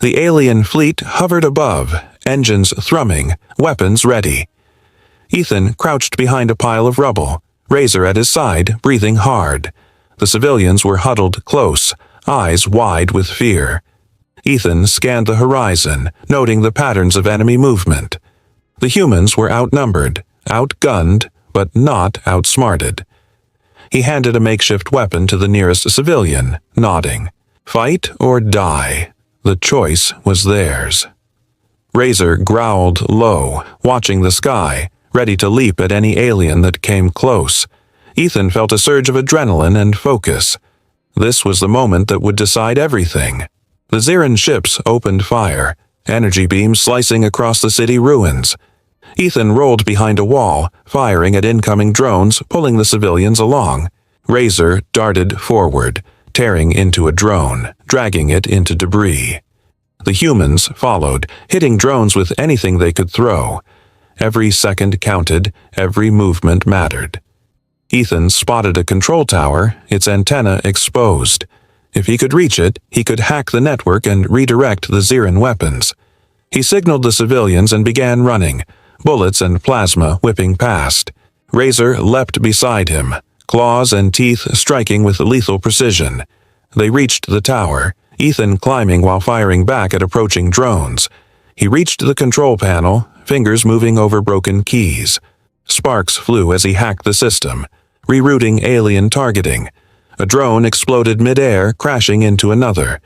The alien fleet hovered above, engines thrumming, weapons ready. Ethan crouched behind a pile of rubble, Razor at his side, breathing hard. The civilians were huddled close, eyes wide with fear. Ethan scanned the horizon, noting the patterns of enemy movement. The humans were outnumbered, outgunned, but not outsmarted. He handed a makeshift weapon to the nearest civilian, nodding. Fight or die. The choice was theirs. Razor growled low, watching the sky, ready to leap at any alien that came close. Ethan felt a surge of adrenaline and focus. This was the moment that would decide everything. The Xeran ships opened fire, energy beams slicing across the city ruins. Ethan rolled behind a wall, firing at incoming drones, pulling the civilians along. Razor darted forward, tearing into a drone, dragging it into debris. The humans followed, hitting drones with anything they could throw. Every second counted, every movement mattered. Ethan spotted a control tower, its antenna exposed. If he could reach it, he could hack the network and redirect the Xeran weapons. He signaled the civilians and began running, bullets and plasma whipping past. Razor leapt beside him, claws and teeth striking with lethal precision. They reached the tower, Ethan climbing while firing back at approaching drones. He reached the control panel, fingers moving over broken keys. Sparks flew as he hacked the system, rerouting alien targeting. A drone exploded mid-air, crashing into another.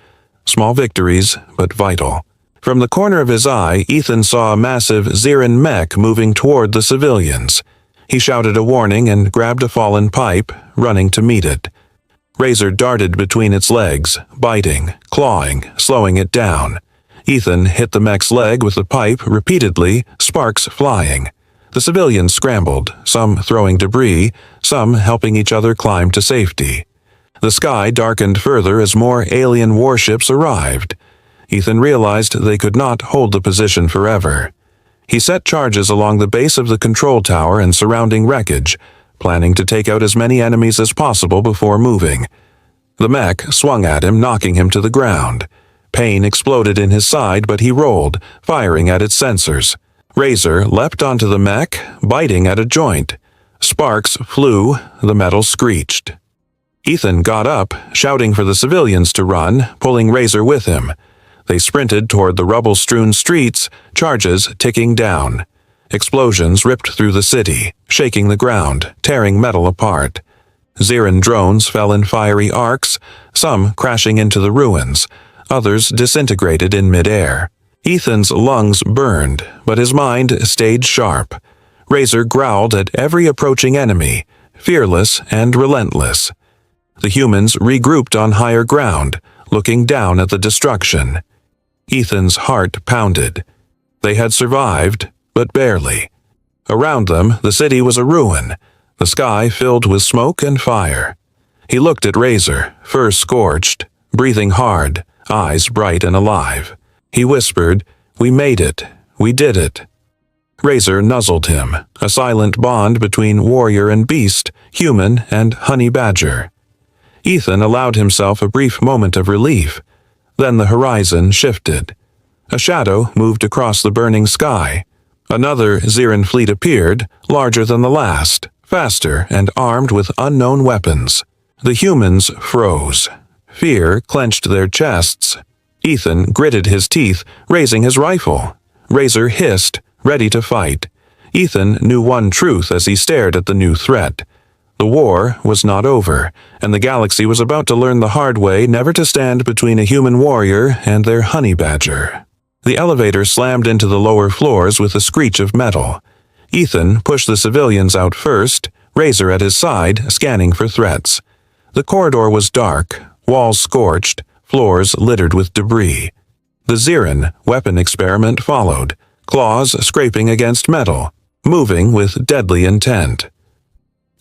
Small victories, but vital. From the corner of his eye, Ethan saw a massive Xeran mech moving toward the civilians. He shouted a warning and grabbed a fallen pipe, running to meet it. Razor darted between its legs, biting, clawing, slowing it down. Ethan hit the mech's leg with the pipe repeatedly, sparks flying. The civilians scrambled, some throwing debris, some helping each other climb to safety. The sky darkened further as more alien warships arrived. Ethan realized they could not hold the position forever. He set charges along the base of the control tower and surrounding wreckage, planning to take out as many enemies as possible before moving. The mech swung at him, knocking him to the ground. Pain exploded in his side, but he rolled, firing at its sensors. Razor leapt onto the mech, biting at a joint. Sparks flew, the metal screeched. Ethan got up, shouting for the civilians to run, pulling Razor with him. They sprinted toward the rubble-strewn streets, charges ticking down. Explosions ripped through the city, shaking the ground, tearing metal apart. Xeran drones fell in fiery arcs, some crashing into the ruins, others disintegrated in mid-air. Ethan's lungs burned, but his mind stayed sharp. Razor growled at every approaching enemy, fearless and relentless. The humans regrouped on higher ground, looking down at the destruction. Ethan's heart pounded. They had survived, but barely. Around them, the city was a ruin, the sky filled with smoke and fire. He looked at Razor, fur scorched, breathing hard, eyes bright and alive. He whispered, "We made it. We did it." Razor nuzzled him, a silent bond between warrior and beast, human and honey badger. Ethan allowed himself a brief moment of relief. Then the horizon shifted. A shadow moved across the burning sky. Another Xeran fleet appeared, larger than the last, faster and armed with unknown weapons. The humans froze. Fear clenched their chests. Ethan gritted his teeth, raising his rifle. Razor hissed, ready to fight. Ethan knew one truth as he stared at the new threat. The war was not over, and the galaxy was about to learn the hard way never to stand between a human warrior and their honey badger. The elevator slammed into the lower floors with a screech of metal. Ethan pushed the civilians out first, Razor at his side, scanning for threats. The corridor was dark, walls scorched, floors littered with debris. The Xeran weapon experiment followed, claws scraping against metal, moving with deadly intent.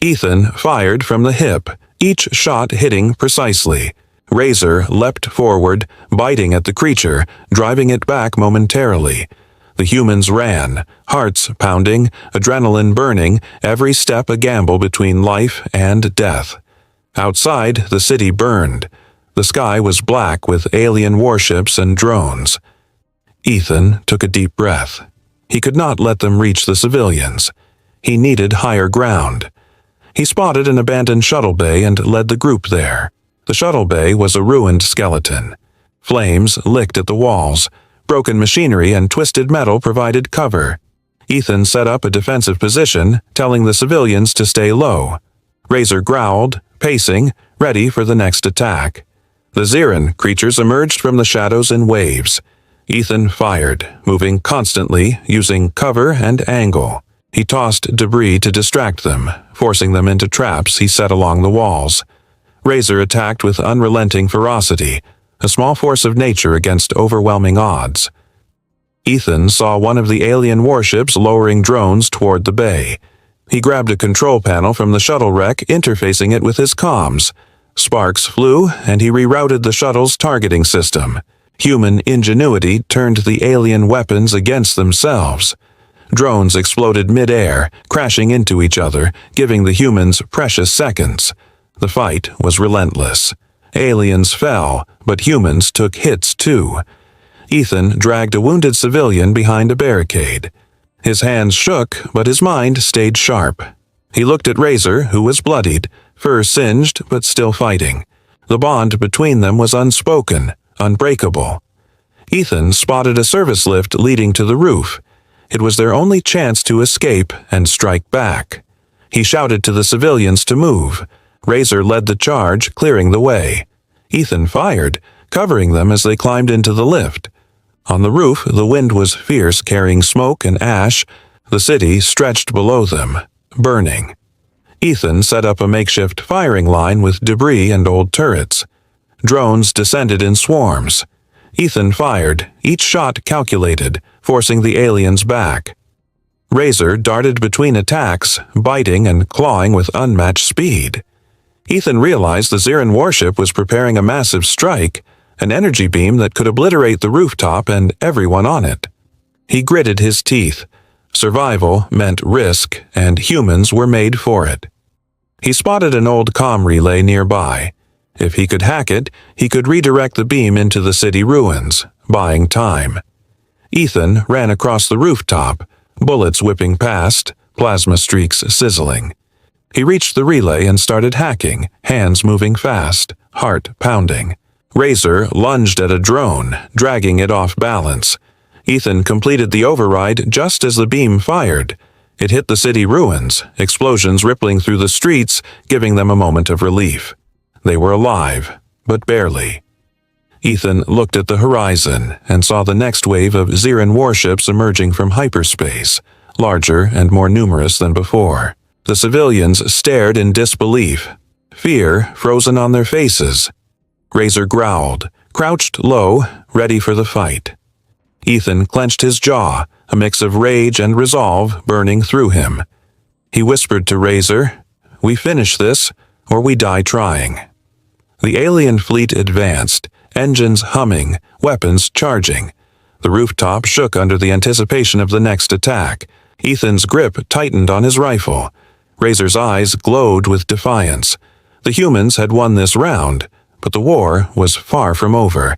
Ethan fired from the hip, each shot hitting precisely. Razor leapt forward, biting at the creature, driving it back momentarily. The humans ran, hearts pounding, adrenaline burning, every step a gamble between life and death. Outside, the city burned. The sky was black with alien warships and drones. Ethan took a deep breath. He could not let them reach the civilians. He needed higher ground. He spotted an abandoned shuttle bay and led the group there. The shuttle bay was a ruined skeleton. Flames licked at the walls. Broken machinery and twisted metal provided cover. Ethan set up a defensive position, telling the civilians to stay low. Razor growled, pacing, ready for the next attack. The Xeran creatures emerged from the shadows in waves. Ethan fired, moving constantly, using cover and angle. He tossed debris to distract them, forcing them into traps he set along the walls. Razor attacked with unrelenting ferocity, a small force of nature against overwhelming odds. Ethan saw one of the alien warships lowering drones toward the bay. He grabbed a control panel from the shuttle wreck, interfacing it with his comms. Sparks flew, and he rerouted the shuttle's targeting system. Human ingenuity turned the alien weapons against themselves. Drones exploded mid-air, crashing into each other, giving the humans precious seconds. The fight was relentless. Aliens fell, but humans took hits too. Ethan dragged a wounded civilian behind a barricade. His hands shook, but his mind stayed sharp. He looked at Razor, who was bloodied, fur singed, but still fighting. The bond between them was unspoken, unbreakable. Ethan spotted a service lift leading to the roof. It was their only chance to escape and strike back. He shouted to the civilians to move. Razor led the charge, clearing the way. Ethan fired, covering them as they climbed into the lift. On the roof, the wind was fierce, carrying smoke and ash. The city stretched below them, burning. Ethan set up a makeshift firing line with debris and old turrets. Drones descended in swarms. Ethan fired, each shot calculated, forcing the aliens back. Razor darted between attacks, biting and clawing with unmatched speed. Ethan realized the Xeran warship was preparing a massive strike, an energy beam that could obliterate the rooftop and everyone on it. He gritted his teeth. Survival meant risk, and humans were made for it. He spotted an old comm relay nearby. If he could hack it, he could redirect the beam into the city ruins, buying time. Ethan ran across the rooftop, bullets whipping past, plasma streaks sizzling. He reached the relay and started hacking, hands moving fast, heart pounding. Razor lunged at a drone, dragging it off balance. Ethan completed the override just as the beam fired. It hit the city ruins, explosions rippling through the streets, giving them a moment of relief. They were alive, but barely. Ethan looked at the horizon and saw the next wave of Xeran warships emerging from hyperspace, larger and more numerous than before. The civilians stared in disbelief, fear frozen on their faces. Razor growled, crouched low, ready for the fight. Ethan clenched his jaw, a mix of rage and resolve burning through him. He whispered to Razor, "We finish this, or we die trying." The alien fleet advanced, engines humming, weapons charging. The rooftop shook under the anticipation of the next attack. Ethan's grip tightened on his rifle. Razor's eyes glowed with defiance. The humans had won this round, but the war was far from over.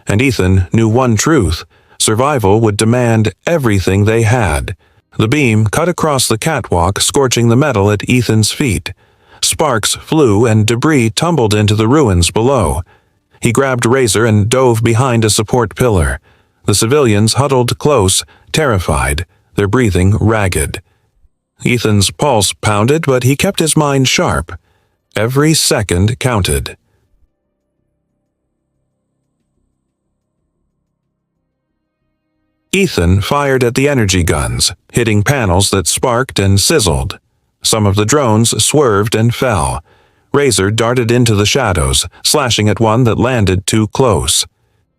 And Ethan knew one truth: survival would demand everything they had. The beam cut across the catwalk, scorching the metal at Ethan's feet. Sparks flew and debris tumbled into the ruins below. He grabbed Razor and dove behind a support pillar. The civilians huddled close, terrified, their breathing ragged. Ethan's pulse pounded, but he kept his mind sharp. Every second counted. Ethan fired at the energy guns, hitting panels that sparked and sizzled. Some of the drones swerved and fell. Razor darted into the shadows, slashing at one that landed too close.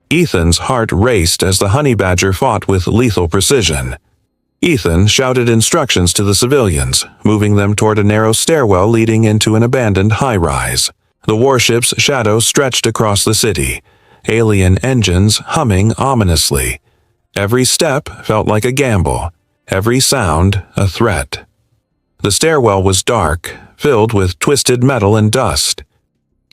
Ethan's heart raced as the honey badger fought with lethal precision. Ethan shouted instructions to the civilians, moving them toward a narrow stairwell leading into an abandoned high-rise. The warship's shadow stretched across the city, alien engines humming ominously. Every step felt like a gamble, every sound a threat. The stairwell was dark, filled with twisted metal and dust.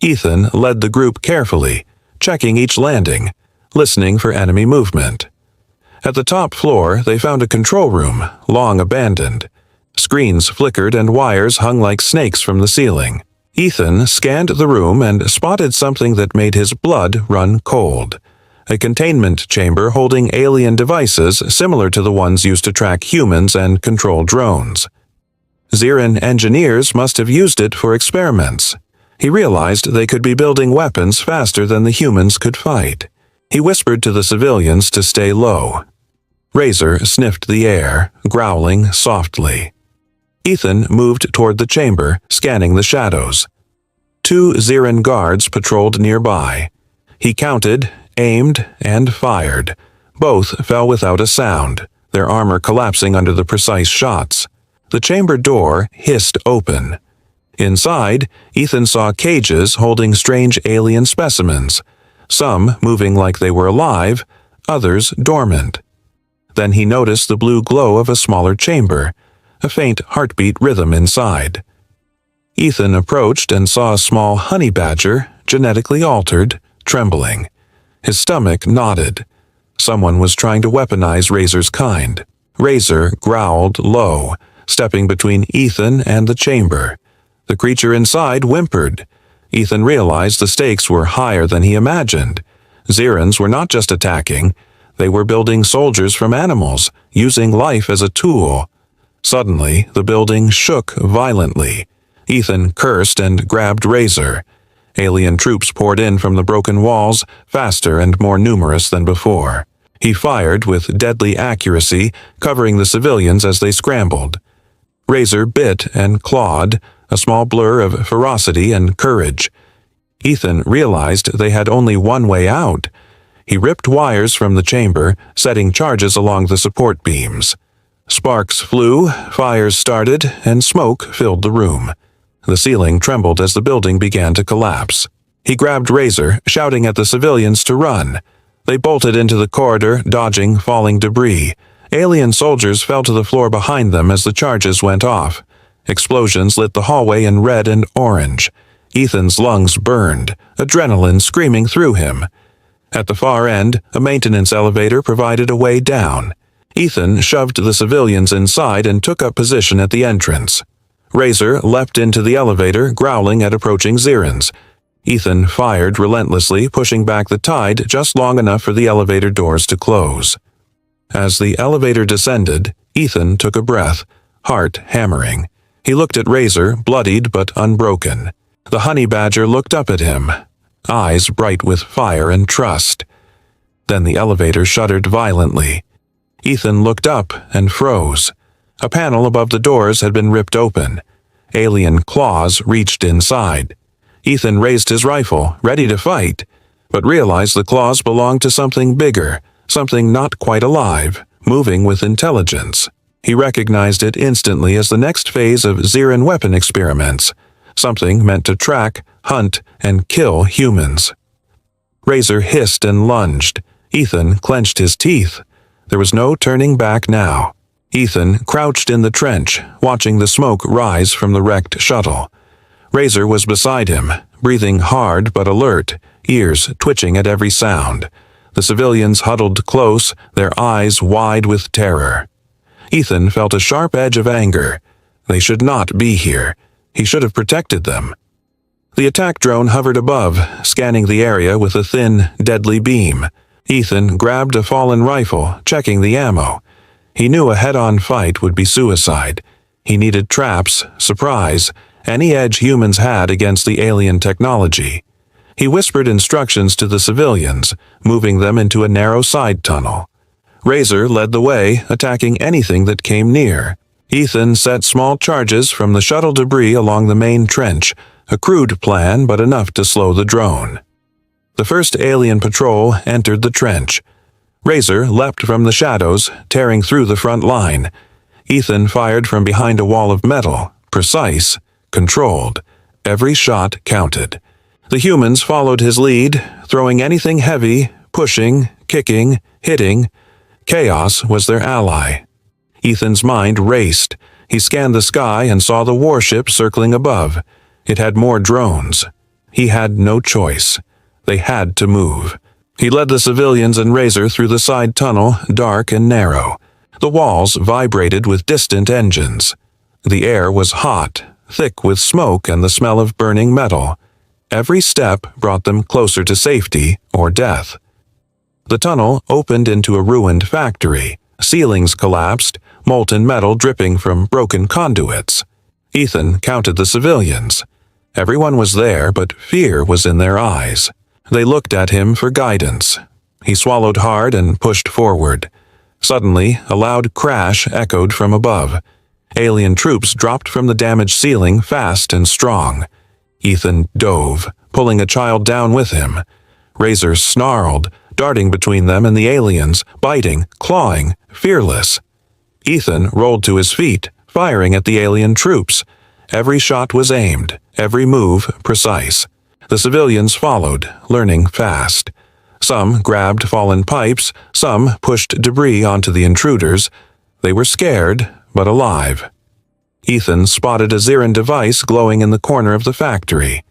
Ethan led the group carefully, checking each landing, listening for enemy movement. At the top floor, they found a control room, long abandoned. Screens flickered and wires hung like snakes from the ceiling. Ethan scanned the room and spotted something that made his blood run cold. A containment chamber holding alien devices similar to the ones used to track humans and control drones. Xiran engineers must have used it for experiments. He realized they could be building weapons faster than the humans could fight. He whispered to the civilians to stay low. Razor sniffed the air, growling softly. Ethan moved toward the chamber, scanning the shadows. 2 Xiran guards patrolled nearby. He counted, aimed, and fired. Both fell without a sound, their armor collapsing under the precise shots. The chamber door hissed open. Inside, Ethan saw cages holding strange alien specimens, some moving like they were alive, others dormant. Then he noticed the blue glow of a smaller chamber, a faint heartbeat rhythm inside. Ethan approached and saw a small honey badger, genetically altered, trembling. His stomach knotted. Someone was trying to weaponize Razor's kind. Razor growled low, stepping between Ethan and the chamber. The creature inside whimpered. Ethan realized the stakes were higher than he imagined. Xirans were not just attacking, they were building soldiers from animals, using life as a tool. Suddenly, the building shook violently. Ethan cursed and grabbed Razor. Alien troops poured in from the broken walls, faster and more numerous than before. He fired with deadly accuracy, covering the civilians as they scrambled. Razor bit and clawed, a small blur of ferocity and courage. Ethan realized they had only one way out. He ripped wires from the chamber, setting charges along the support beams. Sparks flew, fires started, and smoke filled the room. The ceiling trembled as the building began to collapse. He grabbed Razor, shouting at the civilians to run. They bolted into the corridor, dodging falling debris. Alien soldiers fell to the floor behind them as the charges went off. Explosions lit the hallway in red and orange. Ethan's lungs burned, adrenaline screaming through him. At the far end, a maintenance elevator provided a way down. Ethan shoved the civilians inside and took up position at the entrance. Razor leapt into the elevator, growling at approaching Xirans. Ethan fired relentlessly, pushing back the tide just long enough for the elevator doors to close. As the elevator descended, Ethan took a breath, heart hammering. He looked at Razor, bloodied but unbroken. The honey badger looked up at him, eyes bright with fire and trust. Then the elevator shuddered violently. Ethan looked up and froze. A panel above the doors had been ripped open. Alien claws reached inside. Ethan raised his rifle, ready to fight, but realized the claws belonged to something bigger, something not quite alive, moving with intelligence. He recognized it instantly as the next phase of Xiran weapon experiments, something meant to track, hunt, and kill humans. Razor hissed and lunged. Ethan clenched his teeth. There was no turning back now. Ethan crouched in the trench, watching the smoke rise from the wrecked shuttle. Razor was beside him, breathing hard but alert, ears twitching at every sound. The civilians huddled close, their eyes wide with terror. Ethan felt a sharp edge of anger. They should not be here. He should have protected them. The attack drone hovered above, scanning the area with a thin, deadly beam. Ethan grabbed a fallen rifle, checking the ammo. He knew a head-on fight would be suicide. He needed traps, surprise, any edge humans had against the alien technology. He whispered instructions to the civilians, moving them into a narrow side tunnel. Razor led the way, attacking anything that came near. Ethan set small charges from the shuttle debris along the main trench, a crude plan but enough to slow the drone. The first alien patrol entered the trench. Razor leapt from the shadows, tearing through the front line. Ethan fired from behind a wall of metal, precise, controlled. Every shot counted. The humans followed his lead, throwing anything heavy, pushing, kicking, hitting. Chaos was their ally. Ethan's mind raced. He scanned the sky and saw the warship circling above. It had more drones. He had no choice. They had to move. He led the civilians and Razor through the side tunnel, dark and narrow. The walls vibrated with distant engines. The air was hot, thick with smoke and the smell of burning metal. Every step brought them closer to safety or death. The tunnel opened into a ruined factory. Ceilings collapsed, molten metal dripping from broken conduits. Ethan counted the civilians. Everyone was there, but fear was in their eyes. They looked at him for guidance. He swallowed hard and pushed forward. Suddenly, a loud crash echoed from above. Alien troops dropped from the damaged ceiling fast and strong. Ethan dove, pulling a child down with him. Razor snarled, darting between them and the aliens, biting, clawing, fearless. Ethan rolled to his feet, firing at the alien troops. Every shot was aimed, every move precise. The civilians followed, learning fast. Some grabbed fallen pipes, some pushed debris onto the intruders. They were scared, but alive. Ethan spotted a Xeran device glowing in the corner of the factory.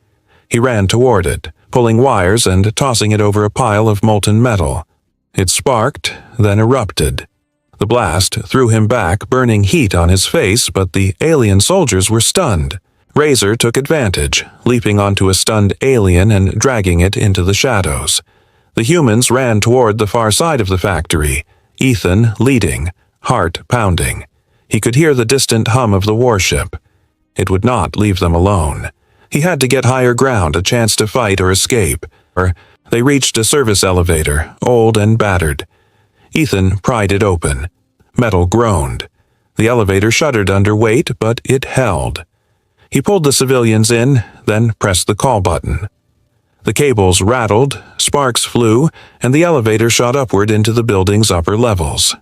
He ran toward it, pulling wires and tossing it over a pile of molten metal. It sparked, then erupted. The blast threw him back, burning heat on his face, but the alien soldiers were stunned. Razor took advantage, leaping onto a stunned alien and dragging it into the shadows. The humans ran toward the far side of the factory, Ethan leading, heart pounding. He could hear the distant hum of the warship. It would not leave them alone. He had to get higher ground, a chance to fight or escape. They reached a service elevator, old and battered. Ethan pried it open. Metal groaned. The elevator shuddered under weight, but it held. He pulled the civilians in, then pressed the call button. The cables rattled, sparks flew, and the elevator shot upward into the building's upper levels.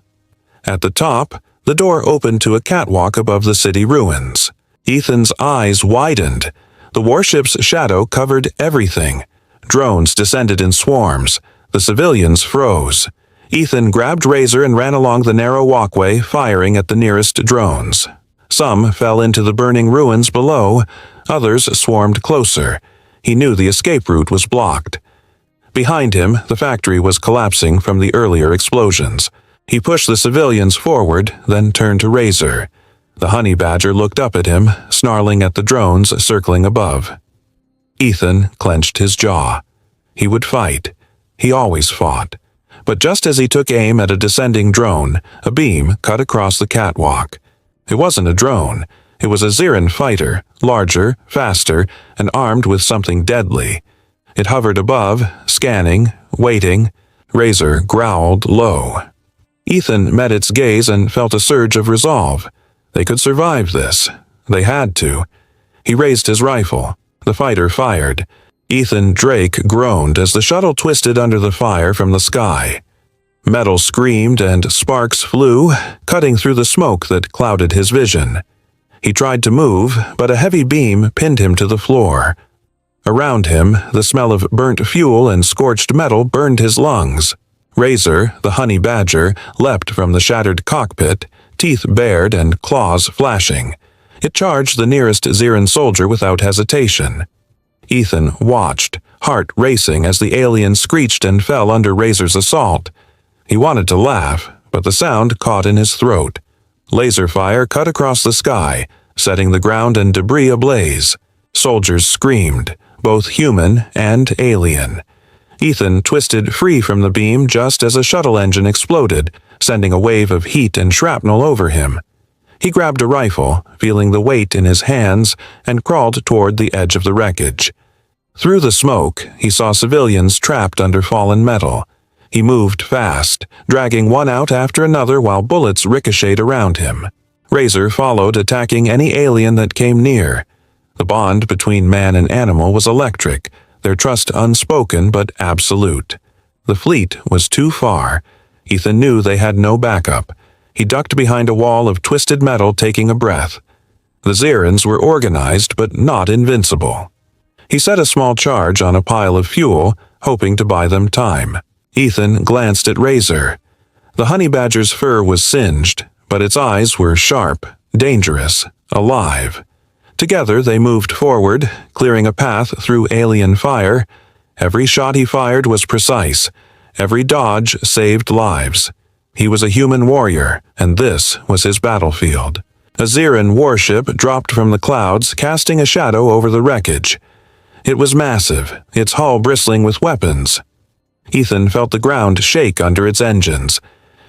At the top, the door opened to a catwalk above the city ruins. Ethan's eyes widened. The warship's shadow covered everything. Drones descended in swarms. The civilians froze. Ethan grabbed Razor and ran along the narrow walkway, firing at the nearest drones. Some fell into the burning ruins below. Others swarmed closer. He knew the escape route was blocked. Behind him, the factory was collapsing from the earlier explosions. He pushed the civilians forward, then turned to Razor. The honey badger looked up at him, snarling at the drones circling above. Ethan clenched his jaw. He would fight. He always fought. But just as he took aim at a descending drone, a beam cut across the catwalk. It wasn't a drone. It was a Xeran fighter, larger, faster, and armed with something deadly. It hovered above, scanning, waiting. Razor growled low. Ethan met its gaze and felt a surge of resolve. They could survive this. They had to. He raised his rifle. The fighter fired. Ethan Drake groaned as the shuttle twisted under the fire from the sky. Metal screamed and sparks flew, cutting through the smoke that clouded his vision. He tried to move, but a heavy beam pinned him to the floor. Around him, the smell of burnt fuel and scorched metal burned his lungs. Razor, the honey badger, leapt from the shattered cockpit, teeth bared and claws flashing. It charged the nearest Xeran soldier without hesitation. Ethan watched, heart racing as the alien screeched and fell under Razor's assault. He wanted to laugh, but the sound caught in his throat. Laser fire cut across the sky, setting the ground and debris ablaze. Soldiers screamed, both human and alien. Ethan twisted free from the beam just as a shuttle engine exploded, sending a wave of heat and shrapnel over him. He grabbed a rifle, feeling the weight in his hands, and crawled toward the edge of the wreckage. Through the smoke, he saw civilians trapped under fallen metal. He moved fast, dragging one out after another while bullets ricocheted around him. Razor followed, attacking any alien that came near. The bond between man and animal was electric, their trust unspoken but absolute. The fleet was too far. Ethan knew they had no backup. He ducked behind a wall of twisted metal, taking a breath. The Xerans were organized but not invincible. He set a small charge on a pile of fuel, hoping to buy them time. Ethan glanced at Razor. The honey badger's fur was singed, but its eyes were sharp, dangerous, alive. Together they moved forward, clearing a path through alien fire. Every shot he fired was precise. Every dodge saved lives. He was a human warrior, and this was his battlefield. A Xeran warship dropped from the clouds, casting a shadow over the wreckage. It was massive, its hull bristling with weapons. Ethan felt the ground shake under its engines.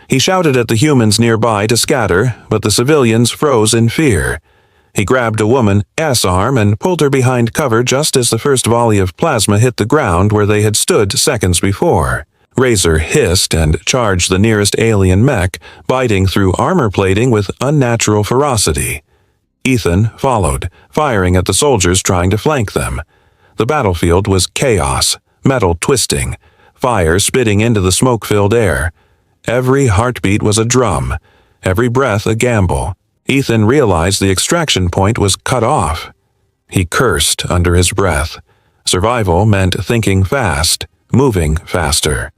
He shouted at the humans nearby to scatter, but the civilians froze in fear. He grabbed a woman's arm and pulled her behind cover just as the first volley of plasma hit the ground where they had stood seconds before. Razor hissed and charged the nearest alien mech, biting through armor plating with unnatural ferocity. Ethan followed, firing at the soldiers trying to flank them. The battlefield was chaos, metal twisting, fire spitting into the smoke-filled air. Every heartbeat was a drum, every breath a gamble. Ethan realized the extraction point was cut off. He cursed under his breath. Survival meant thinking fast, moving faster.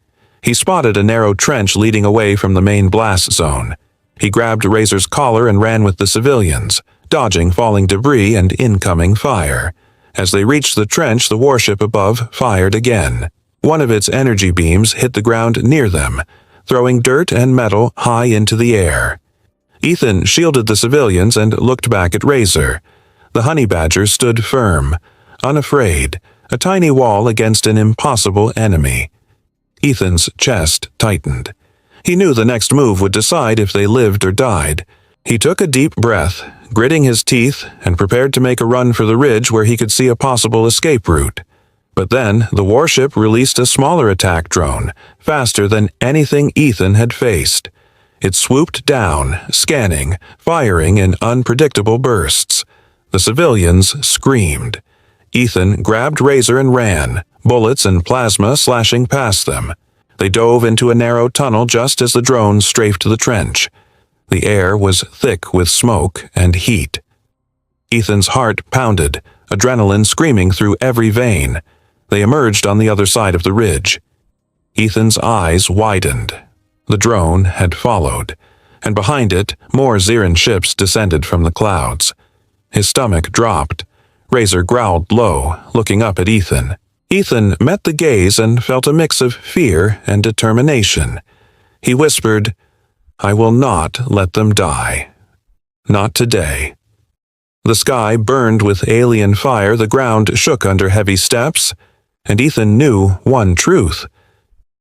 He spotted a narrow trench leading away from the main blast zone. He grabbed Razor's collar and ran with the civilians, dodging falling debris and incoming fire. As they reached the trench, the warship above fired again. One of its energy beams hit the ground near them, throwing dirt and metal high into the air. Ethan shielded the civilians and looked back at Razor. The honey badger stood firm, unafraid, a tiny wall against an impossible enemy. Ethan's chest tightened. He knew the next move would decide if they lived or died. He took a deep breath, gritting his teeth, and prepared to make a run for the ridge where he could see a possible escape route. But then the warship released a smaller attack drone, faster than anything Ethan had faced. It swooped down, scanning, firing in unpredictable bursts. The civilians screamed. Ethan grabbed Razor and ran, bullets and plasma slashing past them. They dove into a narrow tunnel just as the drone strafed the trench. The air was thick with smoke and heat. Ethan's heart pounded, adrenaline screaming through every vein. They emerged on the other side of the ridge. Ethan's eyes widened. The drone had followed, and behind it, more Xeran ships descended from the clouds. His stomach dropped. Razor growled low, looking up at Ethan. Ethan met the gaze and felt a mix of fear and determination. He whispered, "I will not let them die. Not today." The sky burned with alien fire, the ground shook under heavy steps, and Ethan knew one truth.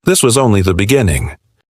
This was only the beginning.